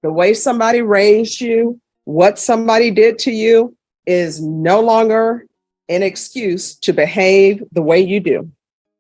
The way somebody raised you, what somebody did to you is no longer an excuse to behave the way you do.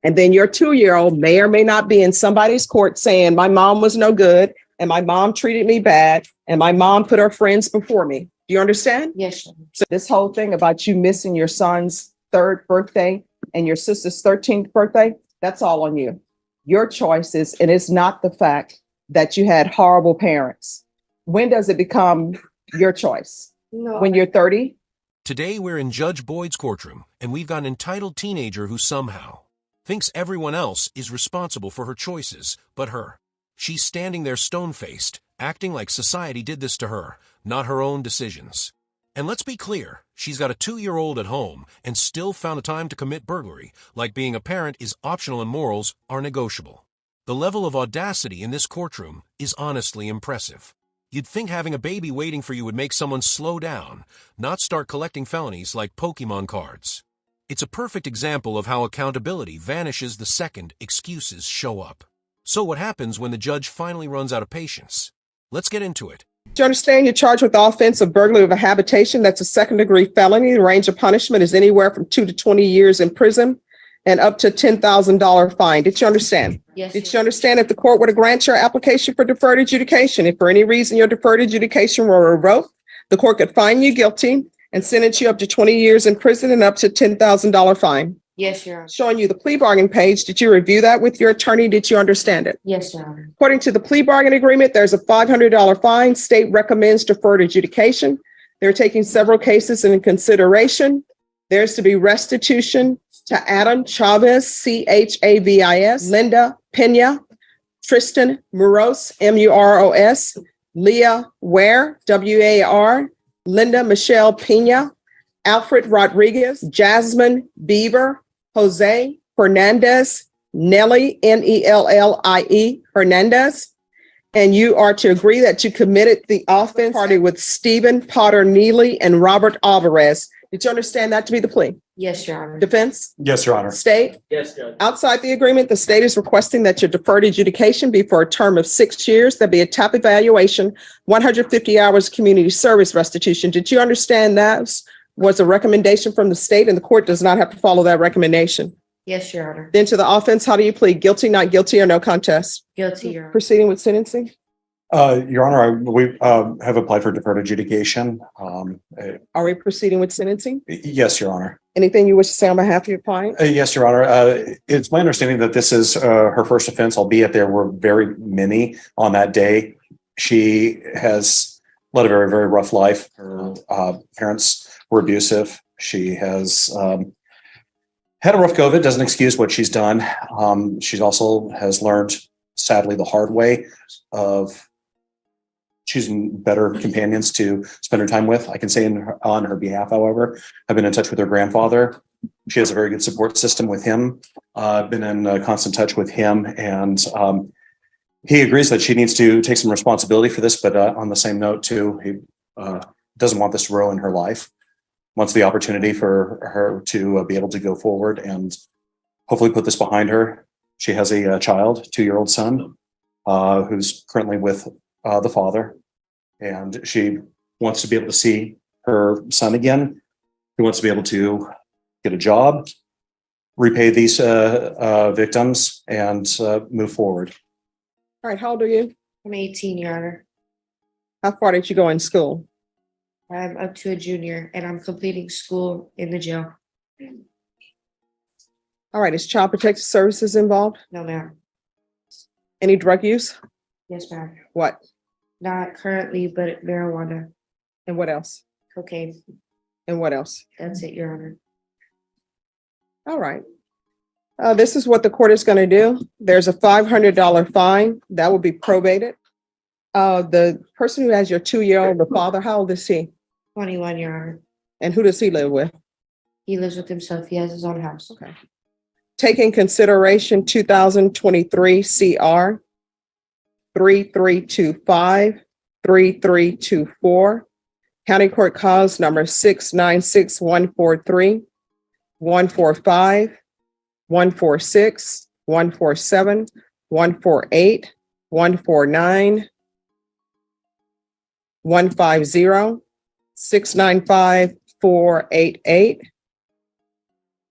And then your 2-year-old may or may not be in somebody's court saying, my mom was no good and my mom treated me bad and my mom put her friends before me. Do you understand? Yes. So this whole thing about you missing your son's 3rd birthday and your sister's 13th birthday, that's all on you. Your choices, and it's not the fact that you had horrible parents. When does it become your choice? No. When you're 30? Today we're in Judge Boyd's courtroom, and we've got an entitled teenager who somehow thinks everyone else is responsible for her choices but her. She's standing there stone-faced, acting like society did this to her, not her own decisions. And let's be clear, she's got a 2-year-old at home and still found a time to commit burglary, like being a parent is optional and morals are negotiable. The level of audacity in this courtroom is honestly impressive. You'd think having a baby waiting for you would make someone slow down, not start collecting felonies like Pokemon cards. It's a perfect example of how accountability vanishes the second excuses show up. So what happens when the judge finally runs out of patience? Let's get into it. Do you understand you're charged with the offense of burglary of a habitation? That's a 2nd-degree felony. The range of punishment is anywhere from 2 to 20 years in prison and up to $10,000 fine. Did you understand? Yes. Did you understand if the court were to grant your application for deferred adjudication, if for any reason your deferred adjudication were revoked, the court could find you guilty and sentence you up to 20 years in prison and up to $10,000 fine? Yes, Your Honor. Showing you the plea bargain page. Did you review that with your attorney? Did you understand it? Yes, Your Honor. According to the plea bargain agreement, there's a $500 fine. State recommends deferred adjudication. They're taking several cases into consideration. There's to be restitution to Adam Chavez, Chavis, Linda Pena, Tristan Muros, Muros, Leah Ware, War, Linda Michelle Pena, Alfred Rodriguez, Jasmine Beaver, Jose Hernandez, Nellie, Nellie Hernandez. And you are to agree that you committed the offense party with Stephen Potter Neely and Robert Alvarez. Did you understand that to be the plea? Yes, Your Honor. Defense? Yes, Your Honor. State? Yes, Judge. Outside the agreement, the state is requesting that your deferred adjudication be for a term of 6 years. There'll be a TAP evaluation, 150 hours community service restitution. Did you understand that was a recommendation from the state and the court does not have to follow that recommendation? Yes, Your Honor. Then to the offense, how do you plead? Guilty, not guilty, or no contest? Guilty, Your Honor. Proceeding with sentencing? Your Honor, we have applied for deferred adjudication. Are we proceeding with sentencing? Yes, Your Honor. Anything you wish to say on behalf of your client? Yes, Your Honor. It's my understanding that this is her first offense, albeit there were very many on that day. She has led a very, very rough life. Her parents were abusive. She has had a rough go of it. Doesn't excuse what she's done. She also has learned, sadly, the hard way of choosing better companions to spend her time with. I can say on her behalf, however, I've been in touch with her grandfather. She has a very good support system with him. I've been in constant touch with him, and he agrees that she needs to take some responsibility for this, but on the same note, too, he doesn't want this to ruin her life, wants the opportunity for her to be able to go forward and hopefully put this behind her. She has a child, 2-year-old son, who's currently with the father, and she wants to be able to see her son again. She wants to be able to get a job, repay these victims, and move forward. All right, how old are you? I'm 18, Your Honor. How far did you go in school? I'm up to a junior and I'm completing school in the jail. All right, is Child Protective Services involved? No, ma'am. Any drug use? Yes, ma'am. What? Not currently, but marijuana, And what else? cocaine. And what else? That's it, Your Honor. All right. This is what the court is going to do. There's a $500 fine that will be probated. The person who has your 2-year-old, the father, how old is he? 21, Your Honor. And who does he live with? He lives with himself. He has his own house. Okay. Take in consideration 2023 CR 3325 3324, County Court Cause number 696-143, 145, 146, 147, 148, 149, 150-695-488,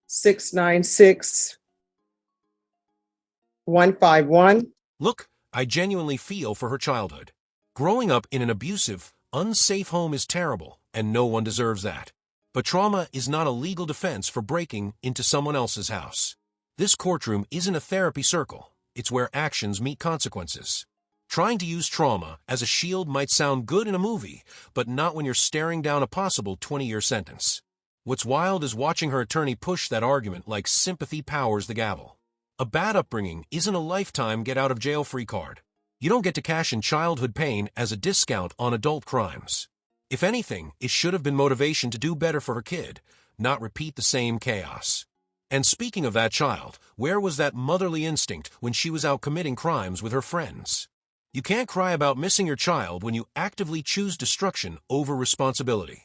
696-151. Look, I genuinely feel for her childhood. Growing up in an abusive, unsafe home is terrible, and no one deserves that. But trauma is not a legal defense for breaking into someone else's house. This courtroom isn't a therapy circle. It's where actions meet consequences. Trying to use trauma as a shield might sound good in a movie, but not when you're staring down a possible 20-year sentence. What's wild is watching her attorney push that argument like sympathy powers the gavel. A bad upbringing isn't a lifetime get-out-of-jail-free card. You don't get to cash in childhood pain as a discount on adult crimes. If anything, it should have been motivation to do better for her kid, not repeat the same chaos. And speaking of that child, where was that motherly instinct when she was out committing crimes with her friends? You can't cry about missing your child when you actively choose destruction over responsibility.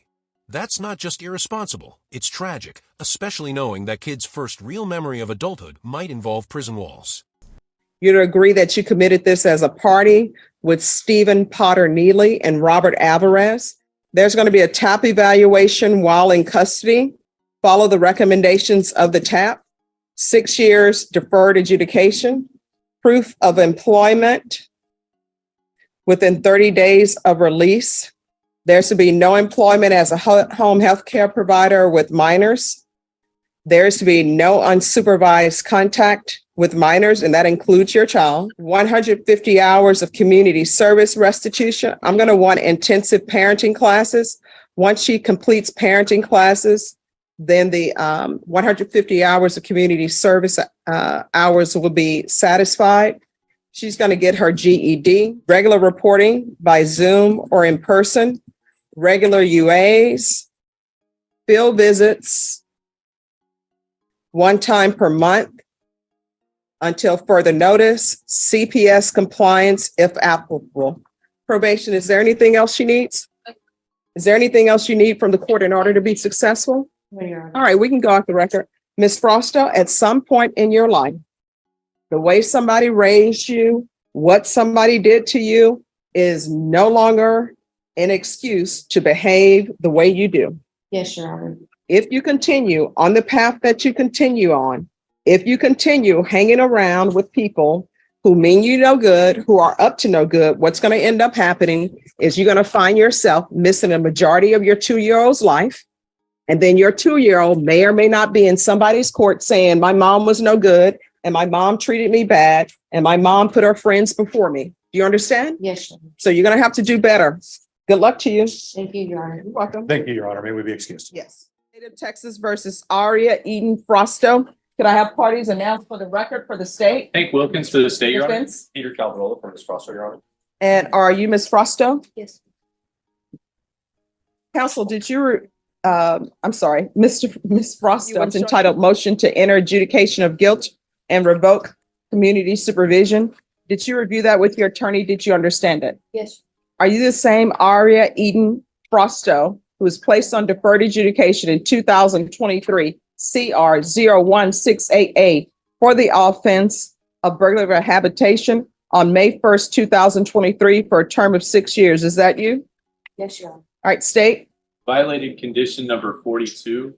That's not just irresponsible, it's tragic, especially knowing that kid's first real memory of adulthood might involve prison walls. You'd agree that you committed this as a party with Stephen Potter Neely and Robert Alvarez. There's going to be a TAP evaluation while in custody. Follow the recommendations of the TAP. 6 years deferred adjudication. Proof of employment within 30 days of release. There's to be no employment as a home health care provider with minors. There's to be no unsupervised contact with minors, and that includes your child. 150 hours of community service restitution. I'm going to want intensive parenting classes. Once she completes parenting classes, then the 150 hours of community service hours will be satisfied. She's going to get her GED, regular reporting by Zoom or in person, regular UAs, field visits, one time per month until further notice, CPS compliance if applicable. Probation, is there anything else she needs? Is there anything else you need from the court in order to be successful? No, Your Honor. All right, we can go off the record. Ms. Frosto, at some point in your life, the way somebody raised you, what somebody did to you is no longer an excuse to behave the way you do. Yes, Your Honor. If you continue on the path that you continue on, if you continue hanging around with people who mean you no good, who are up to no good, what's going to end up happening is you're going to find yourself missing a majority of your 2-year-old's life. And then your 2-year-old may or may not be in somebody's court saying, my mom was no good, and my mom treated me bad, and my mom put her friends before me. Do you understand? Yes, Your Honor. So you're going to have to do better. Good luck to you. Thank you, Your Honor. You're welcome. Thank you, Your Honor. May we be excused? Yes. State of Texas versus Aria Eden Frosto. Could I have parties announced for the record for the state? Hank Wilkins for the state, Your Honor. Defense? Peter Calvarola for Ms. Frosto, Your Honor. And are you Ms. Frosto? Yes. Counsel, did you, I'm sorry, Ms. Frosto, it's entitled Motion to Enter Adjudication of Guilt and Revoke Community Supervision. Did you review that with your attorney? Did you understand it? Yes. Are you the same Aria Eden Frosto who was placed on deferred adjudication in 2023 CR 01688 for the offense of burglary habitation on May 1st, 2023 for a term of 6 years? Is that you? Yes, Your Honor. All right, state. Violated condition number 42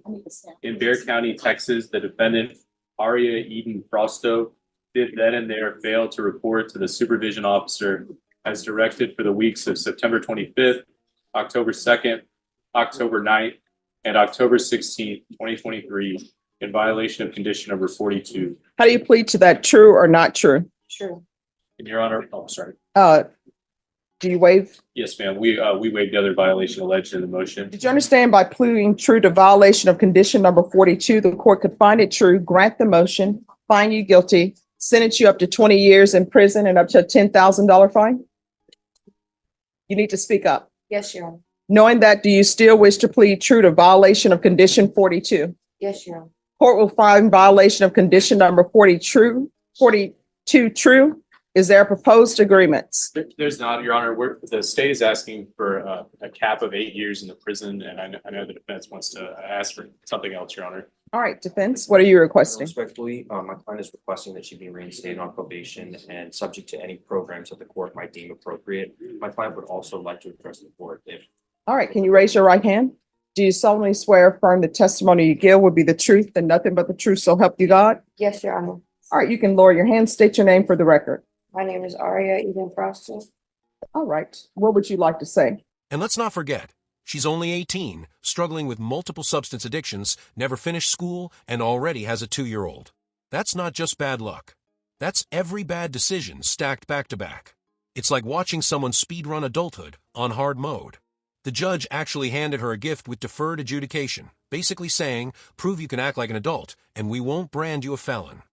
in Bexar County, Texas. The defendant, Aria Eden Frosto, did then and there fail to report to the supervision officer as directed for the weeks of September 25th, October 2nd, October 9th, and October 16th, 2023, in violation of condition number 42. How do you plead to that? True or not true? True. And Your Honor, oh, sorry. Do you waive? Yes, ma'am. We waived the other violation alleged in the motion. Did you understand by pleading true to violation of condition number 42, the court could find it true, grant the motion, find you guilty, sentence you up to 20 years in prison and up to a $10,000 fine? You need to speak up. Yes, Your Honor. Knowing that, do you still wish to plead true to violation of condition 42? Yes, Your Honor. Court will find violation of condition number 42 true. Is there a proposed agreement? There's not, Your Honor. The state is asking for a cap of 8 years in the prison, and I know the defense wants to ask for something else, Your Honor. All right, defense, what are you requesting? Respectfully, my client is requesting that she be reinstated on probation and subject to any programs that the court might deem appropriate. My client would also like to address the court if. All right, can you raise your right hand? Do you solemnly swear or affirm the testimony you give will be the truth and nothing but the truth, so help you God? Yes, Your Honor. All right, you can lower your hand, state your name for the record. My name is Aria Eden Froster. All right, what would you like to say? And let's not forget, she's only 18, struggling with multiple substance addictions, never finished school, and already has a 2-year-old. That's not just bad luck. That's every bad decision stacked back to back. It's like watching someone speedrun adulthood on hard mode. The judge actually handed her a gift with deferred adjudication, basically saying, prove you can act like an adult, and we won't brand you a felon.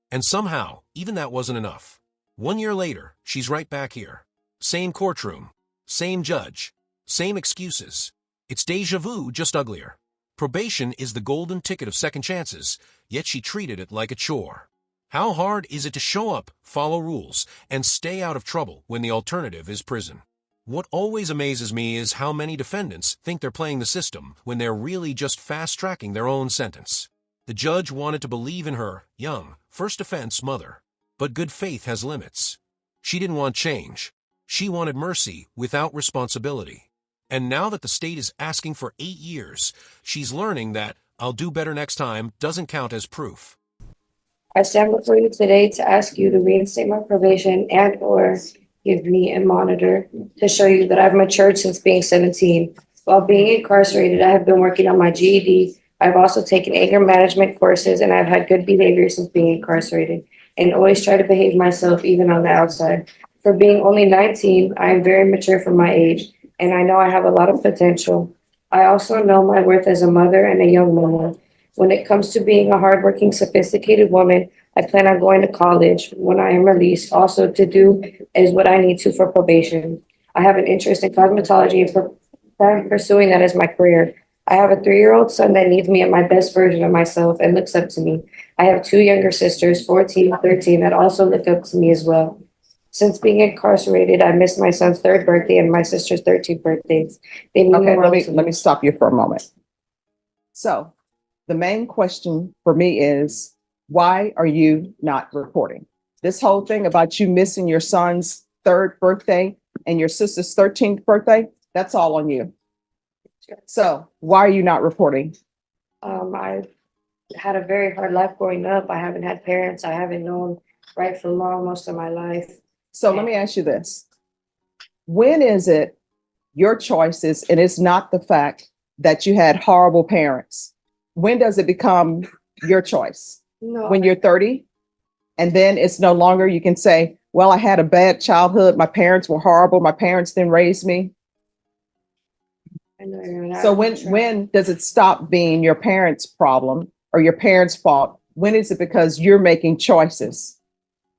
And somehow, even that wasn't enough. 1 year later, she's right back here. Same courtroom, same judge, same excuses. It's deja vu, just uglier. Probation is the golden ticket of second chances, yet she treated it like a chore. How hard is it to show up, follow rules, and stay out of trouble when the alternative is prison? What always amazes me is how many defendants think they're playing the system when they're really just fast-tracking their own sentence. The judge wanted to believe in her, young, first offense mother. But good faith has limits. She didn't want change. She wanted mercy without responsibility. And now that the state is asking for 8 years, she's learning that "I'll do better next time" doesn't count as proof. I stand before you today to ask you to reinstate my probation and or give me a monitor to show you that I've matured since being 17. While being incarcerated, I have been working on my GED. I've also taken anger management courses, and I've had good behavior since being incarcerated and always try to behave myself even on the outside. For being only 19, I am very mature for my age, and I know I have a lot of potential. I also know my worth as a mother and a young woman. When it comes to being a hardworking, sophisticated woman, I plan on going to college when I am released, also to do is what I need to for probation. I have an interest in cosmetology and plan pursuing that as my career. I have a 3-year-old son that needs me at my best version of myself and looks up to me. I have 2 younger sisters, 14 and 13, that also look up to me as well. Since being incarcerated, I missed my son's 3rd birthday and my sister's 13th birthdays. They mean Okay, the world to let me stop you for a moment. So the main question for me is, why are you not reporting? This whole thing about you missing your son's 3rd birthday and your sister's 13th birthday, that's all on you. So why are you not reporting? I had a very hard life growing up. I haven't had parents. I haven't known right from wrong most of my life. So let me ask you this. When is it your choices and it's not the fact that you had horrible parents? When does it become your choice? No, When you're 30? And then it's no longer, you can say, well, I had a bad childhood. My parents were horrible. My parents didn't raise me. I know you're not. So when does it stop being your parents' problem or your parents' fault? When is it because you're making choices?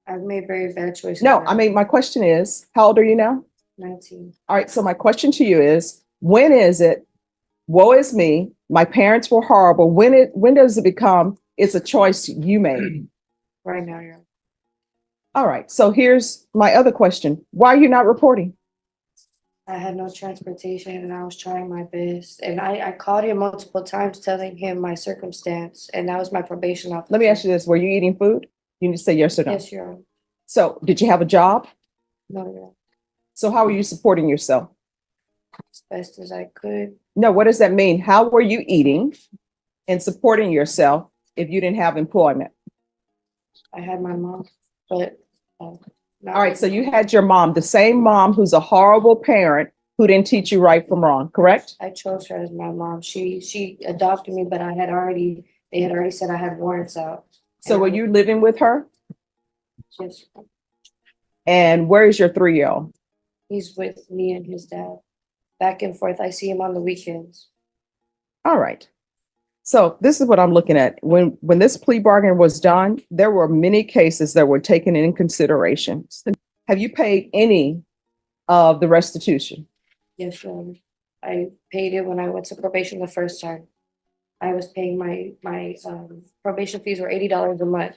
I've made very bad choices. No, I mean, my question is, how old are you now? 19. All right. So my question to you is, when is it, woe is me, my parents were horrible. When does it become, it's a choice you made? Right now, you're. All right. So here's my other question. Why are you not reporting? I had no transportation and I was trying my best. And I called him multiple times telling him my circumstance. And that was my probation officer. Let me ask you this. Were you eating food? You need to say yes or no. Yes, Your Honor. So did you have a job? No, Your Honor. So how were you supporting yourself? As best as I could. No, what does that mean? How were you eating and supporting yourself if you didn't have employment? I had my mom, but. All right, so you had your mom, the same mom who's a horrible parent who didn't teach you right from wrong, correct? I chose her as my mom. She adopted me, but they had already said I had warrants out. So were you living with her? Yes. And where is your 3-year-old? He's with me and his dad. Back and forth. I see him on the weekends. All right. So this is what I'm looking at. When this plea bargain was done, there were many cases that were taken in consideration. Have you paid any of the restitution? Yes, Your Honor. I paid it when I went to probation the first time. I was paying my probation fees were $80 a month,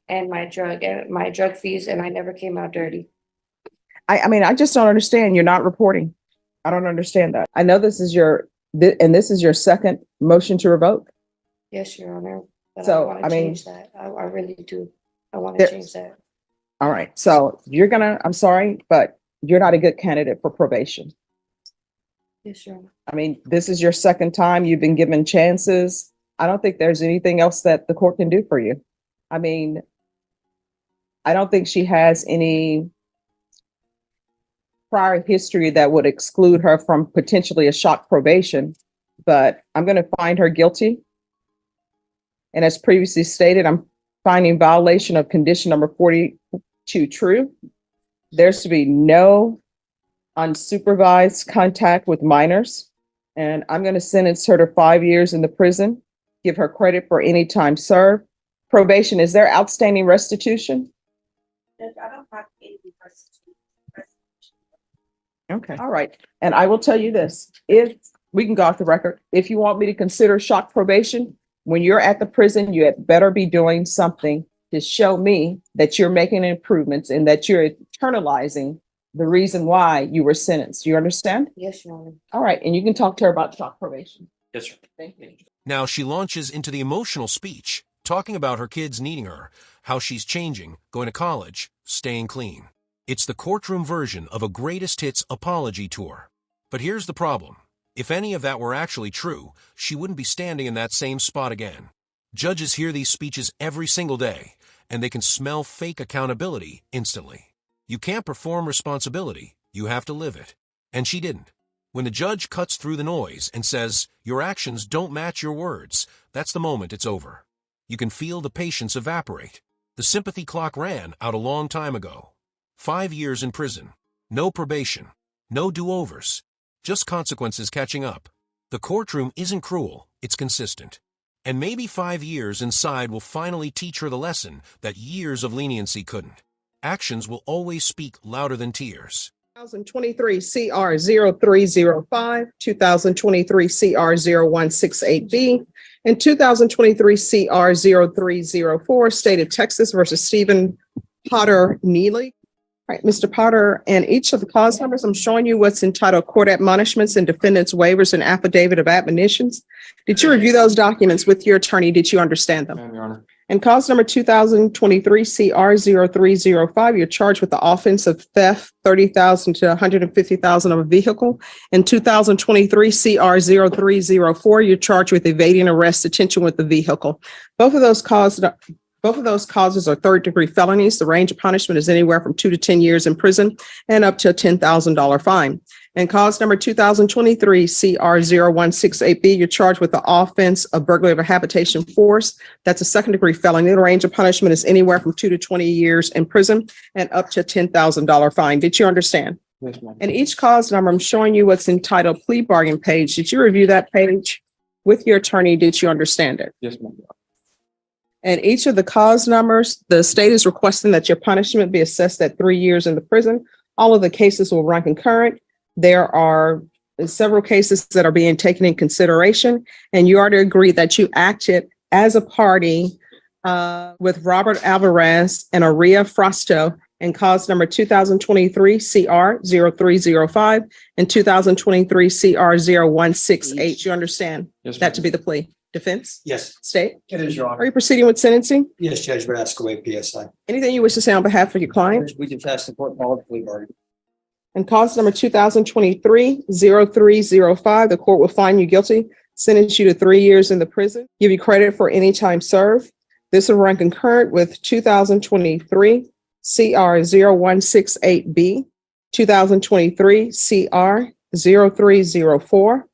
and my drug fees, and I never came out dirty. I mean, I just don't understand. You're not reporting. I don't understand that. I know this is your second motion to revoke. Yes, Your Honor. But I So, want I to mean- change that. I really do. I want There- to change that. All right, so I'm sorry, but you're not a good candidate for probation. Yes, Your Honor. I mean, this is your second time you've been given chances. I don't think there's anything else that the court can do for you. I mean, I don't think she has any prior history that would exclude her from potentially a shock probation, but I'm going to find her guilty. And as previously stated, I'm finding violation of condition number 42 true. There's to be no unsupervised contact with minors. And I'm going to sentence her to 5 years in the prison, give her credit for any time served. Probation, is there outstanding restitution? I don't have any restitution. Okay. All right. And I will tell you this, if we can go off the record, if you want me to consider shock probation, when you're at the prison, you had better be doing something to show me that you're making improvements and that you're internalizing the reason why you were sentenced. You understand? Yes, Your Honor. All right. And you can talk to her about shock probation. Yes, sir. Thank you. Now she launches into the emotional speech, talking about her kids needing her, how she's changing, going to college, staying clean. It's the courtroom version of a greatest hits apology tour. But here's the problem. If any of that were actually true, she wouldn't be standing in that same spot again. Judges hear these speeches every single day, and they can smell fake accountability instantly. You can't perform responsibility, you have to live it. And she didn't. When the judge cuts through the noise and says, your actions don't match your words, that's the moment it's over. You can feel the patience evaporate. The sympathy clock ran out a long time ago. 5 years in prison. No probation. No do-overs. Just consequences catching up. The courtroom isn't cruel, it's consistent. And maybe 5 years inside will finally teach her the lesson that years of leniency couldn't. Actions will always speak louder than tears. 2023 CR 0305, 2023 CR 0168B, and 2023 CR 0304, State of Texas versus Stephen Potter Neely. All right, Mr. Potter, and each of the cause numbers, I'm showing you what's entitled Court Admonishments and Defendants Waivers and Affidavit of Admonitions. Did you review those documents with your attorney? Did you understand them? Your Honor. And cause number 2023 CR 0305, you're charged with the offense of theft, 30,000 to 150,000 of a vehicle. In 2023 CR 0304, you're charged with evading arrest, detention with the vehicle. Both of those causes are third-degree felonies. The range of punishment is anywhere from 2 to 10 years in prison and up to a $10,000 fine. And cause number 2023 CR 0168B, you're charged with the offense of burglary of a habitation force. That's a second-degree felony. The range of punishment is anywhere from 2 to 20 years in prison and up to a $10,000 fine. Did you understand? Yes, ma'am. And each cause number, I'm showing you what's entitled plea bargain page. Did you review that page with your attorney? Did you understand it? Yes, ma'am. And each of the cause numbers, the state is requesting that your punishment be assessed at 3 years in the prison. All of the cases will run concurrent. There are several cases that are being taken in consideration, and you are to agree that you acted as a party with Robert Alvarez and Aria Frosto in cause number 2023 CR 0305 and 2023 CR 0168. You understand Yes, that to be the plea? Defense? Yes, State? it is, Your Are Honor. you proceeding with sentencing? Yes, Judge, but ask away PSI. Anything you wish to say on behalf of your client? We just asked the court to follow the plea bargain. And cause number 2023 0305, the court will find you guilty, sentence you to 3 years in the prison, give you credit for any time served. This will run concurrent with 2023 CR 0168B, 2023 CR 0304.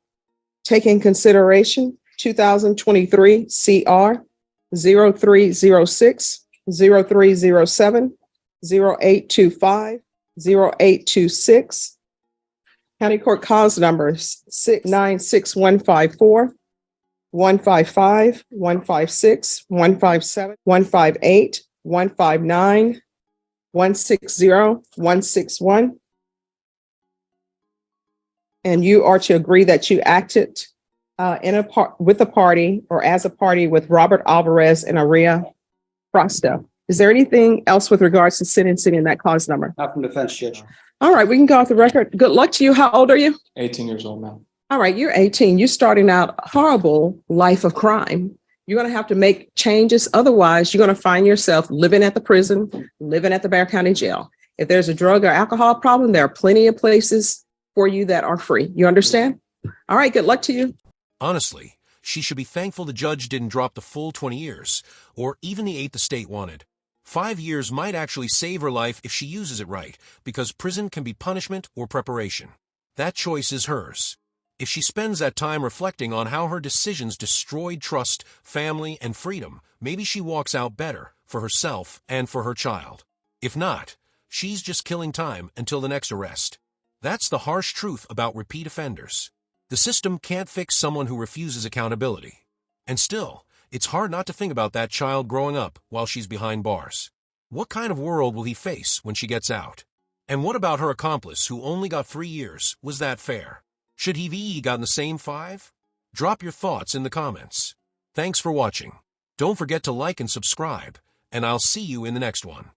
Take in consideration 2023 CR 0306, 0307, 0825, 0826. County Court cause numbers 96154, 155, 156, 157, 158, 159, 160, 161. And you are to agree that you acted with a party or as a party with Robert Alvarez and Aria Frosto. Is there anything else with regards to sentencing in that cause number? Not from defense, Judge. All right, we can go off the record. Good luck to you. How old are you? 18 years old, ma'am. All right, you're 18. You're starting out a horrible life of crime. You're going to have to make changes. Otherwise, you're going to find yourself living at the prison, living at the Bear County Jail. If there's a drug or alcohol problem, there are plenty of places for you that are free. You understand? All right. Good luck to you. Honestly, she should be thankful the judge didn't drop the full 20 years, or even the 8 the state wanted. 5 years might actually save her life if she uses it right, because prison can be punishment or preparation. That choice is hers. If she spends that time reflecting on how her decisions destroyed trust, family, and freedom, maybe she walks out better for herself and for her child. If not, she's just killing time until the next arrest. That's the harsh truth about repeat offenders. The system can't fix someone who refuses accountability. And still, it's hard not to think about that child growing up while she's behind bars. What kind of world will he face when she gets out? And what about her accomplice who only got 3 years? Was that fair? Should he have gotten the same 5? Drop your thoughts in the comments. Thanks for watching. Don't forget to like and subscribe, and I'll see you in the next one.